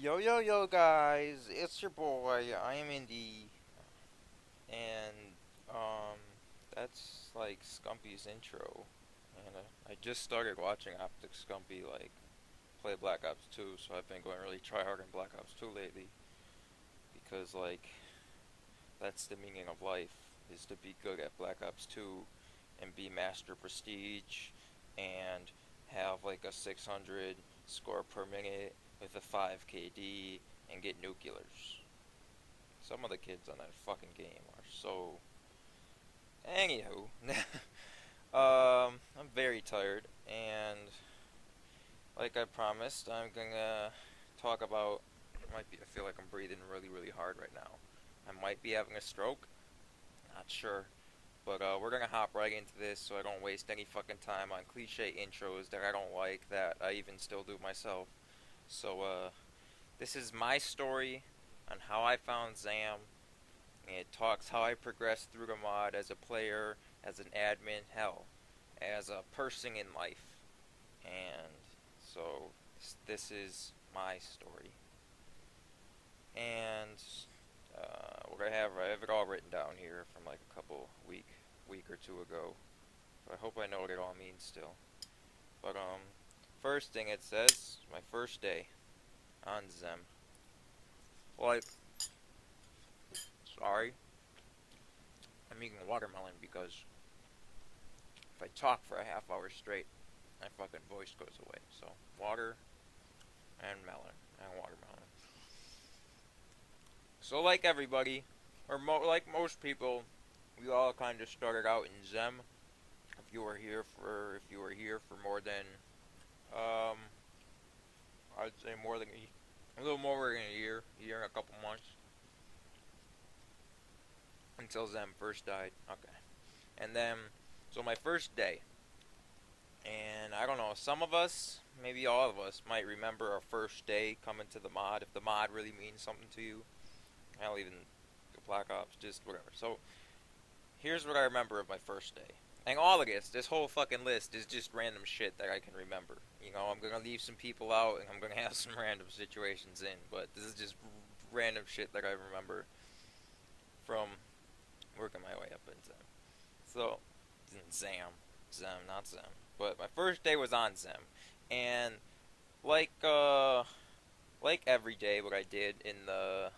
Yo yo yo guys, it's your boy, I am Indy, and um that's like Scumpy's intro, and I just started watching Optic Scumpy like play Black Ops 2, so I've been going really try hard in Black Ops 2 lately, because like that's the meaning of life, is to be good at Black Ops 2, and be Master Prestige, and have like a 600 score per minute with a 5 KD, and get nuclears. Some of the kids on that fucking game are so. Anywho, I'm very tired, and like I promised, I'm gonna talk about. I feel like I'm breathing really, really hard right now. I might be having a stroke. Not sure, but we're gonna hop right into this, so I don't waste any fucking time on cliche intros that I don't like, that I even still do myself. So this is my story on how I found ZAM. It talks how I progressed through the mod as a player, as an admin, hell, as a person in life. And so this is my story. And I have it all written down here from like a week or two ago. So I hope I know what it all means still. But first thing it says, my first day on ZEM. Like, sorry, I'm eating watermelon because if I talk for a half hour straight, my fucking voice goes away. So, water and melon and watermelon. So, like everybody, or like most people, we all kind of started out in ZEM. If you were here for more than, um, I'd say a little more than a year and a couple months, until ZEM first died. Okay, and then, so my first day. And I don't know, some of us, maybe all of us, might remember our first day coming to the mod, if the mod really means something to you. Hell, even the Black Ops, just whatever. So, here's what I remember of my first day. And all of this whole fucking list is just random shit that I can remember. You know, I'm gonna leave some people out, and I'm gonna have some random situations in, but this is just random shit that I remember from working my way up in ZEM. So, ZAM, not ZEM. But my first day was on ZEM, and like like every day, what I did in the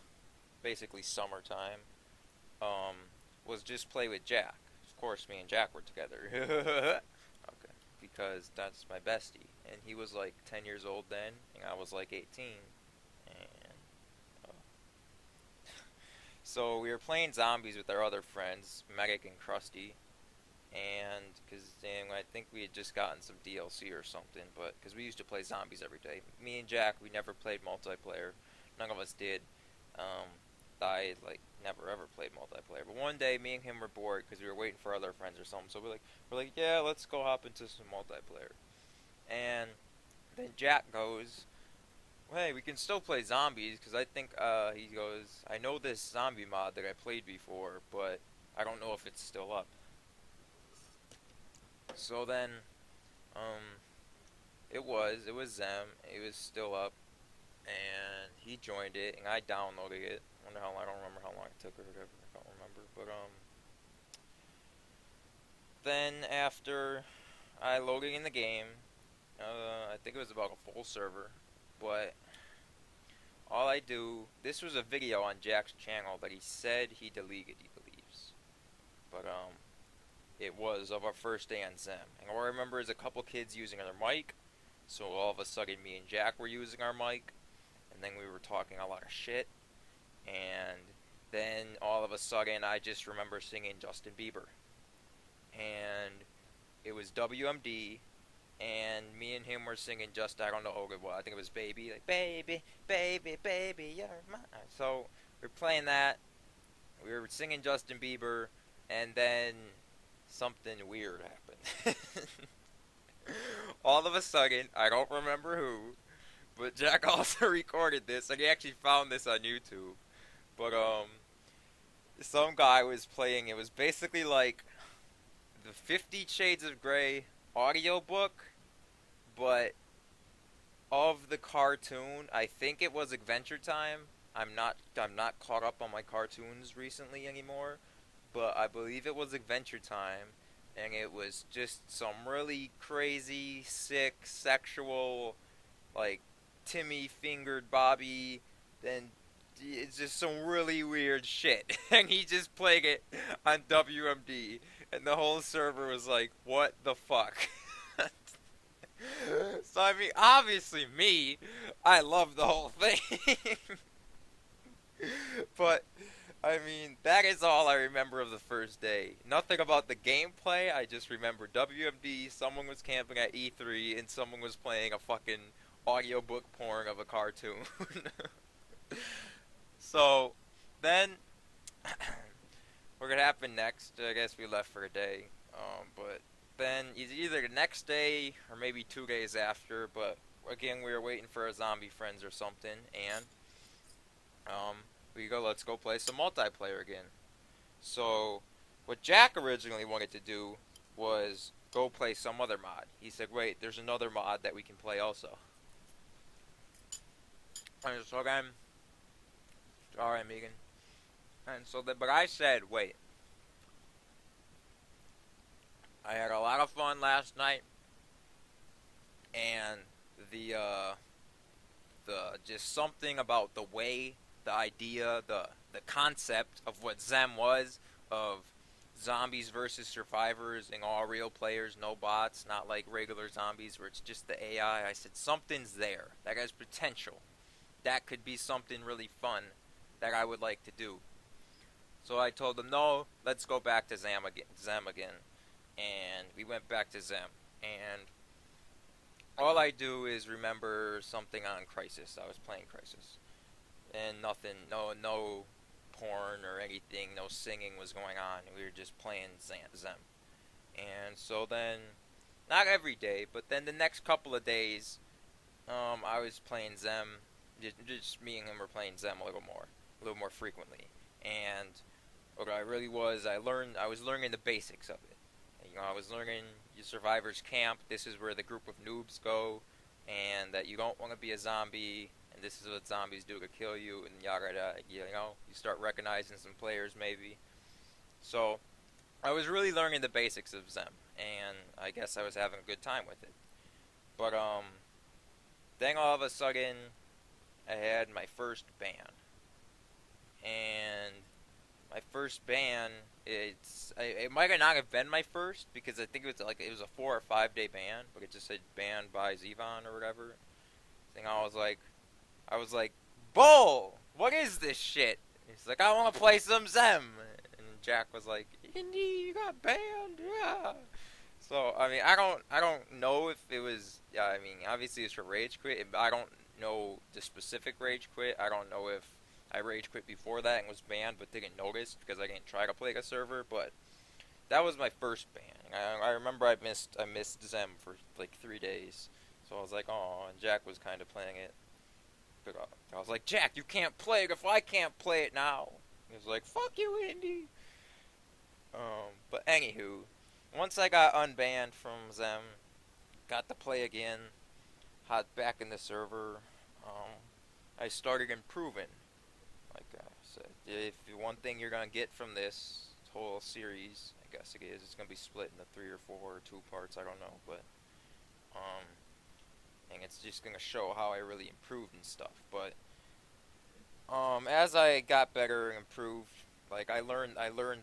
basically summertime, um, was just play with Jack. Of course, me and Jack were together. Okay, because that's my bestie, and he was like 10 years old then, and I was like 18, and uh, so we were playing zombies with our other friends, Medic and Krusty, and because I think we had just gotten some DLC or something, but because we used to play zombies every day. Me and Jack, we never played multiplayer. None of us did. I like never ever played multiplayer. But one day, me and him were bored because we were waiting for other friends or something. So we're like, yeah, let's go hop into some multiplayer. And then Jack goes, hey, we can still play zombies because I think he goes, I know this zombie mod that I played before, but I don't know if it's still up. So then, um, it was them. It was still up, and he joined it, and I downloaded it. I don't remember how long it took or whatever. I don't remember, but then after I loaded in the game, I think it was about a full server, but all I do. This was a video on Jack's channel that he said he deleted. He believes, but it was of our first day on ZEM. And all I remember is a couple kids using their mic. So all of a sudden, me and Jack were using our mic, and then we were talking a lot of shit. And then all of a sudden, I just remember singing Justin Bieber, and it was WMD, and me and him were singing just I don't know what I think it was Baby, like baby, baby, baby, you're mine. So we were playing that. We were singing Justin Bieber, and then something weird happened. All of a sudden, I don't remember who, but Jack also recorded this, and he actually found this on YouTube. But some guy was playing. It was basically like the 50 Shades of Grey audiobook, but of the cartoon, I think it was Adventure Time. I'm not caught up on my cartoons recently anymore, but I believe it was Adventure Time, and it was just some really crazy, sick, sexual, like Timmy fingered Bobby, then it's just some really weird shit, and he just played it on WMD, and the whole server was like, "What the fuck?" So I mean, obviously me, I love the whole thing, but I mean, that is all I remember of the first day. Nothing about the gameplay. I just remember WMD, someone was camping at E3, and someone was playing a fucking audiobook porn of a cartoon. So, then, what could happen next? I guess we left for a day. But then, either the next day, or maybe 2 days after, but again, we were waiting for our zombie friends or something, and, um, we go, let's go play some multiplayer again. So, what Jack originally wanted to do was go play some other mod. He said, wait, there's another mod that we can play also. And so then, alright, Megan. And so, but I said, wait, I had a lot of fun last night, and the, just something about the way, the idea, the concept of what ZAM was, of zombies versus survivors and all real players, no bots, not like regular zombies where it's just the AI. I said something's there that has potential. That could be something really fun that I would like to do. So I told them, no, let's go back to ZAM again. And we went back to ZAM. And all I do is remember something on Crisis. I was playing Crisis. And nothing, no porn or anything, no singing was going on. We were just playing ZAM. And so then, not every day, but then the next couple of days, I was playing ZAM. Just me and him were playing ZAM a little more frequently. And what I really was, I was learning the basics of it. You know, I was learning your survivors camp. This is where the group of noobs go, and that you don't want to be a zombie. And this is what zombies do to kill you, and yada, you know, you start recognizing some players maybe. So, I was really learning the basics of ZAM, and I guess I was having a good time with it. But, then all of a sudden, I had my first ban. And my first ban, it might not have been my first, because I think it was a 4 or 5 day ban, but it just said banned by Zevon or whatever. And I was like, Bull, what is this shit? He's like, I want to play some ZAM. And Jack was like, Indy, you got banned, yeah. So I mean, I don't know if it was. I mean, obviously it's for rage quit. I don't know the specific rage quit. I don't know if I rage quit before that and was banned, but didn't notice because I didn't try to play a server. But that was my first ban. I remember I missed ZAM for like 3 days. So I was like, oh, and Jack was kind of playing it. I was like, Jack, you can't play it if I can't play it now. He was like, fuck you, Indy. But anywho, once I got unbanned from ZAM, got to play again, hot back in the server, I started improving. Like I said, if one thing you're gonna get from this whole series, I guess it is, it's gonna be split into 3 or 4 or 2 parts. I don't know, but and it's just gonna show how I really improved and stuff. But as I got better and improved, like I learned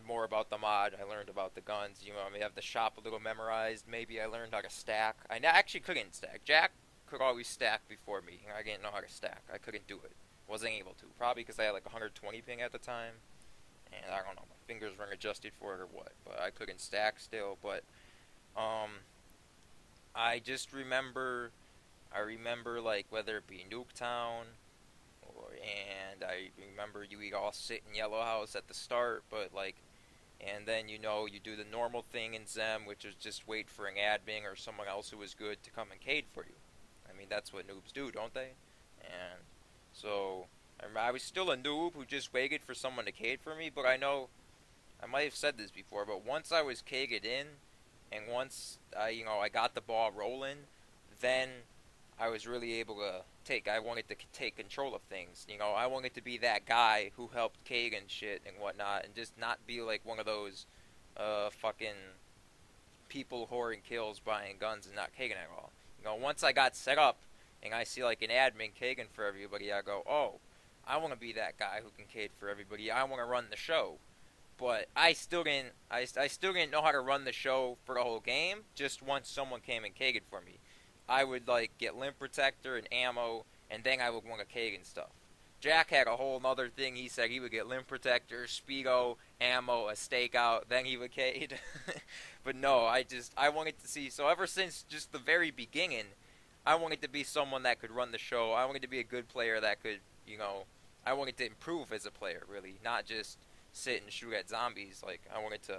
more about the mod. I learned about the guns. You know, I have the shop a little memorized. Maybe I learned how to stack. Actually couldn't stack. Jack could always stack before me. I didn't know how to stack. I couldn't do it. Wasn't able to. Probably because I had like 120 ping at the time, and I don't know. My fingers weren't adjusted for it or what. But I couldn't stack still. But I just remember. I remember like whether it be Nuketown, and I remember you all sit in Yellow House at the start, but like, and then you know you do the normal thing in ZAM, which is just wait for an admin or someone else who is good to come and cade for you. I mean that's what noobs do, don't they? And so I was still a noob who just waited for someone to cade for me, but I know I might have said this before, but once I was caged in, and once I got the ball rolling, then I was really able to take. I wanted to take control of things. You know, I wanted to be that guy who helped Kagan shit and whatnot, and just not be like one of those, fucking people whoring kills, buying guns, and not Kagan at all. You know, once I got set up, and I see like an admin Kagan for everybody, I go, oh, I want to be that guy who can Kade for everybody. I want to run the show. But I still didn't. I still didn't know how to run the show for the whole game. Just once someone came and Kagan for me, I would like get limb protector and ammo, and then I would want to Kagan stuff. Jack had a whole other thing. He said he would get limb protector, speedo, ammo, a stakeout, then he would Cade. But no, I wanted to see. So ever since just the very beginning, I wanted to be someone that could run the show. I wanted to be a good player that could, you know, I wanted to improve as a player, really, not just sit and shoot at zombies. Like, I wanted to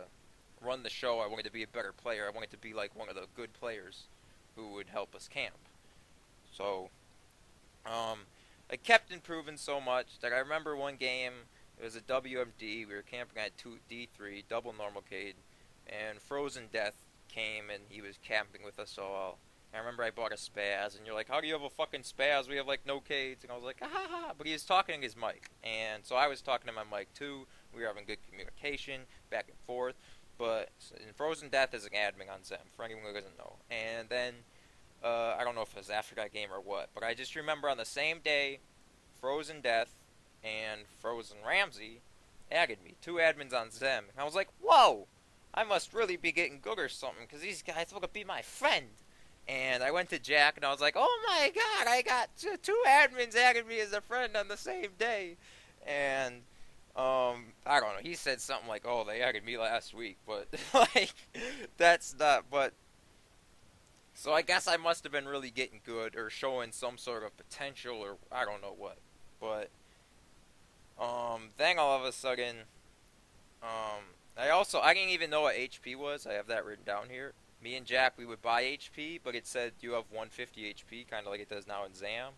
run the show. I wanted to be a better player. I wanted to be like one of the good players who would help us camp. So, I kept improving so much that I remember one game, it was a WMD, we were camping at D3, double normal Cade, and Frozen Death came and he was camping with us all. I remember I bought a spaz, and you're like, how do you have a fucking spaz? We have like no Cades. And I was like, ha ha ha. But he was talking to his mic, and so I was talking to my mic too. We were having good communication, back and forth. But in Frozen Death is an admin on ZAM, for anyone who doesn't know. And then, I don't know if it was after that game or what, but I just remember on the same day, Frozen Death and Frozen Ramsey added me. 2 admins on ZAM. And I was like, whoa! I must really be getting good or something, because these guys want to be my friend. And I went to Jack and I was like, oh my god, I got 2 admins added me as a friend on the same day. And, I don't know, he said something like, oh, they added me last week, but, like, that's not, but, so I guess I must have been really getting good, or showing some sort of potential, or I don't know what, but, then all of a sudden, I didn't even know what HP was. I have that written down here. Me and Jack, we would buy HP, but it said you have 150 HP, kind of like it does now in ZAM.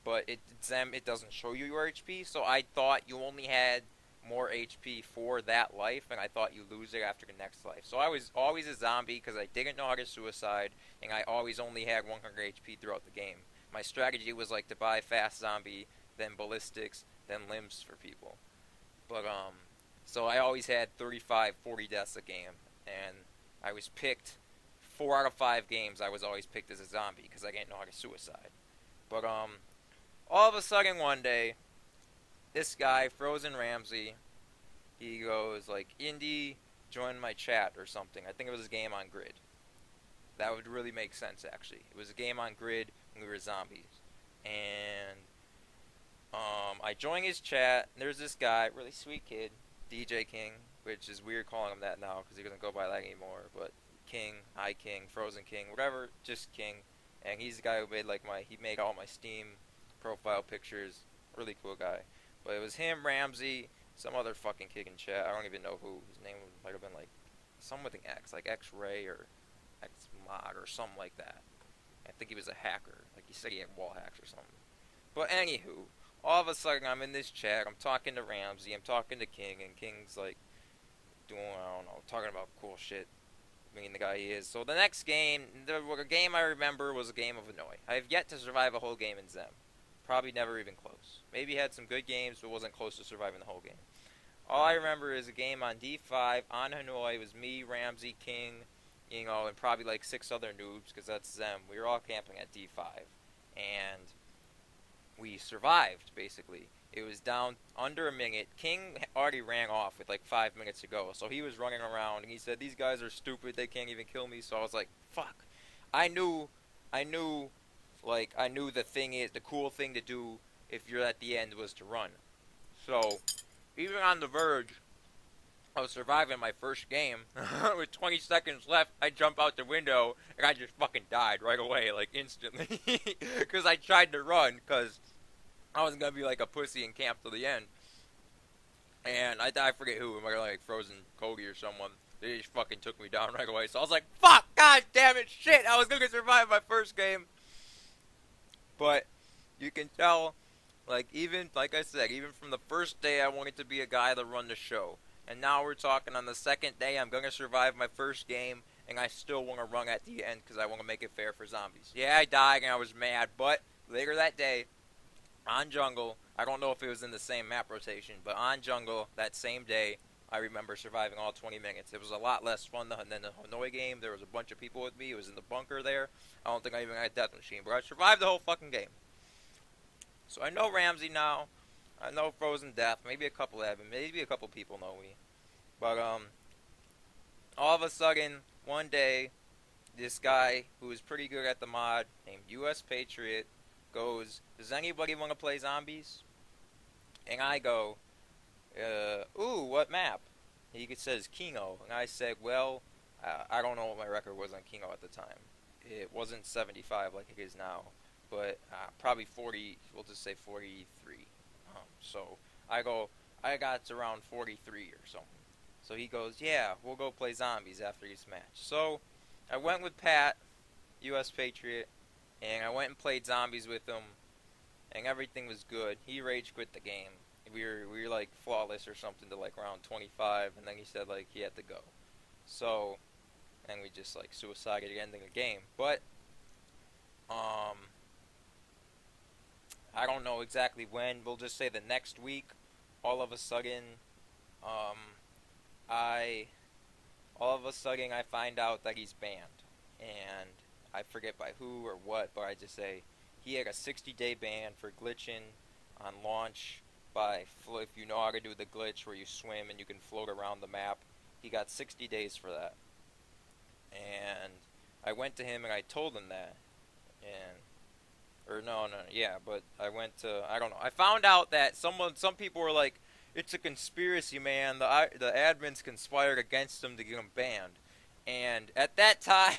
But ZAM, it doesn't show you your HP, so I thought you only had more HP for that life, and I thought you lose it after the next life. So I was always a zombie because I didn't know how to suicide, and I always only had 100 HP throughout the game. My strategy was like to buy fast zombie, then ballistics, then limbs for people. But, so I always had 35, 40 deaths a game, and I was picked 4 out of 5 games. I was always picked as a zombie because I didn't know how to suicide. But all of a sudden one day, this guy Frozen Ramsey, he goes like, Indy, join my chat or something. I think it was a game on Grid. That would really make sense actually. It was a game on Grid and we were zombies. And I joined his chat. And there's this guy, really sweet kid, DJ King, which is weird calling him that now because he doesn't go by that anymore. But King, I King, Frozen King, whatever, just King. And he's the guy who made like he made all my Steam profile pictures. Really cool guy. But it was him, Ramsey, some other fucking kid in chat. I don't even know who. His name might have been like something with an X, like X-Ray or X-Mod or something like that. I think he was a hacker. Like he said he had wall hacks or something. But anywho, all of a sudden I'm in this chat. I'm talking to Ramsey. I'm talking to King, and King's like doing, I don't know, talking about cool shit. Being the guy he is. So the next game, the game I remember was a game of Annoy. I have yet to survive a whole game in ZAM. Probably never even close. Maybe had some good games, but wasn't close to surviving the whole game. All I remember is a game on D5 on Hanoi. It was me, Ramsey, King, you know, and probably like 6 other noobs because that's ZAM. We were all camping at D5, and we survived basically. It was down under a minute. King already ran off with like 5 minutes to go, so he was running around and he said, "These guys are stupid. They can't even kill me." So I was like, "Fuck!" I knew the cool thing to do if you're at the end was to run. So, even on the verge of surviving my first game, with 20 seconds left, I jump out the window, and I just fucking died right away, like, instantly. Because I tried to run, because I wasn't going to be like a pussy and camp till the end. And I forget who, like Frozen Cody or someone. They just fucking took me down right away. So I was like, fuck, god damn it, shit, I was going to survive my first game. But you can tell, like I said, even from the first day I wanted to be a guy to run the show. And now we're talking on the second day I'm going to survive my first game. and I still want to run at the end because I want to make it fair for zombies. Yeah, I died and I was mad, but later that day, on Jungle, I don't know if it was in the same map rotation, but on Jungle, that same day, I remember surviving all 20 minutes. It was a lot less fun than the Hanoi game. There was a bunch of people with me. It was in the bunker there. I don't think I even had a death machine, but I survived the whole fucking game. So I know Ramsey now. I know Frozen Death. Maybe a couple have him. Maybe a couple people know me. But all of a sudden, one day, this guy who is pretty good at the mod, named US Patriot, goes, "Does anybody want to play zombies?" And I go, ooh, what map? He says Kingo, and I said, well, I don't know what my record was on Kingo at the time. It wasn't 75 like it is now, but probably 40. We'll just say 43. So I got to around 43 or something. So he goes, yeah, we'll go play zombies after this match. So I went with Pat, US Patriot, and I went and played zombies with him, and everything was good. He rage quit the game. We were like flawless or something to like round 25, and then he said like he had to go. So, and we just like suicided ending the game. But I don't know exactly when. We'll just say the next week. All of a sudden, I find out that he's banned, and I forget by who or what, but I just say he had a 60-day ban for glitching on launch. If you know how to do the glitch where you swim and you can float around the map, he got 60 days for that. And I went to him and I told him that, but I went to, I don't know. I found out that some people were like, it's a conspiracy, man. The admins conspired against him to get him banned. And at that time,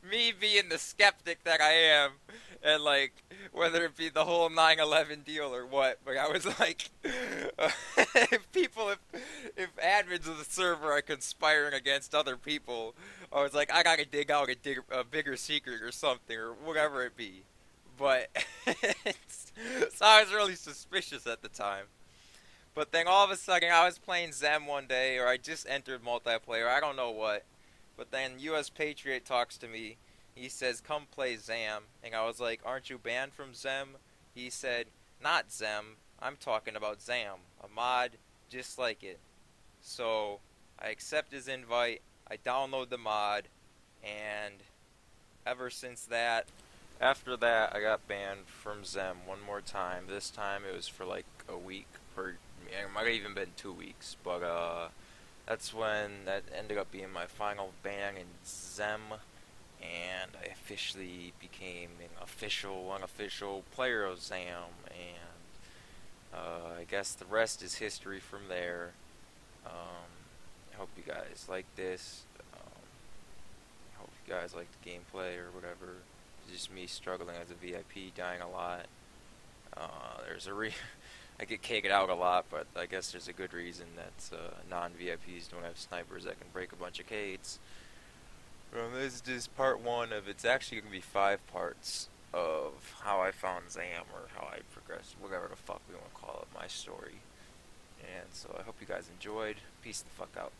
me being the skeptic that I am, and like whether it be the whole 9/11 deal or what, but I was like, if admins of the server are conspiring against other people, I was like, I gotta dig out a bigger secret or something or whatever it be. But so I was really suspicious at the time. But then all of a sudden, I was playing ZAM one day, or I just entered multiplayer, I don't know what. But then US Patriot talks to me. He says, come play ZAM. And I was like, aren't you banned from ZAM? He said, not ZAM. I'm talking about ZAM, a mod just like it. So I accept his invite. I download the mod. And ever since that, after that, I got banned from ZAM one more time. This time it was for like a week, or it might have even been 2 weeks, but that's when that ended up being my final ban in ZAM, and I officially became an unofficial player of ZAM, and I guess the rest is history from there. I hope you guys like this. I hope you guys like the gameplay or whatever. It's just me struggling as a VIP, dying a lot. I get caked out a lot, but I guess there's a good reason that non-VIPs don't have snipers that can break a bunch of Cades. This is just part one of, it's actually going to be 5 parts of how I found ZAM, or how I progressed, whatever the fuck we want to call it, my story. And so I hope you guys enjoyed. Peace the fuck out.